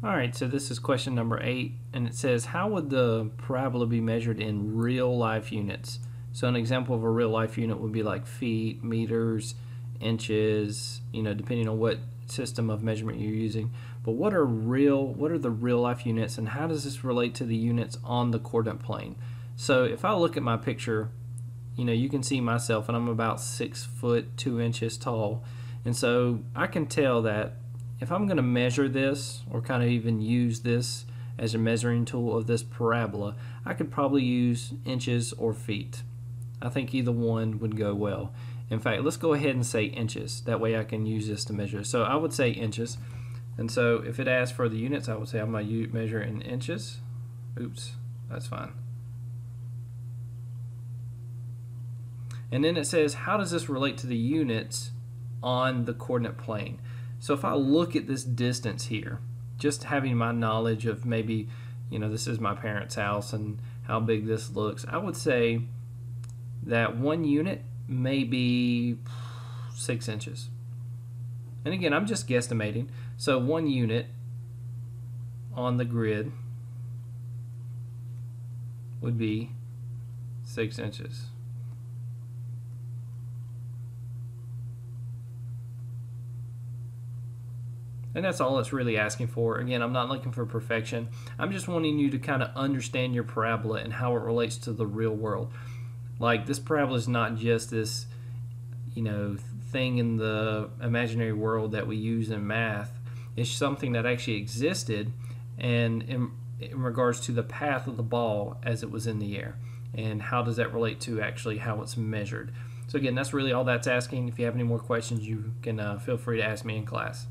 Alright, so this is question number 8, and it says, how would the parabola be measured in real life units? So an example of a real life unit would be like feet, meters, inches, depending on what system of measurement you're using. But what are the real life units, and how does this relate to the units on the coordinate plane? So if I look at my picture, you can see myself, and I'm about 6 foot 2 inches tall. And so I can tell that if I'm going to measure this, or kind of even use this as a measuring tool of this parabola, I could probably use inches or feet. I think either one would go well. In fact, let's go ahead and say inches. That way I can use this to measure. So I would say inches. And so if it asks for the units, I would say I'm going to measure in inches. Oops, that's fine. And then it says, how does this relate to the units on the coordinate plane? So if I look at this distance here, just having my knowledge of maybe, this is my parents' house and how big this looks, I would say that 1 unit may be 6 inches. And again, I'm just guesstimating. So 1 unit on the grid would be 6 inches. And that's all it's really asking for. Again, I'm not looking for perfection. I'm just wanting you to kind of understand your parabola and how it relates to the real world. Like, this parabola is not just this, thing in the imaginary world that we use in math. It's something that actually existed, and in regards to the path of the ball as it was in the air. And how does that relate to actually how it's measured? So again, that's really all that's asking. If you have any more questions, you can feel free to ask me in class.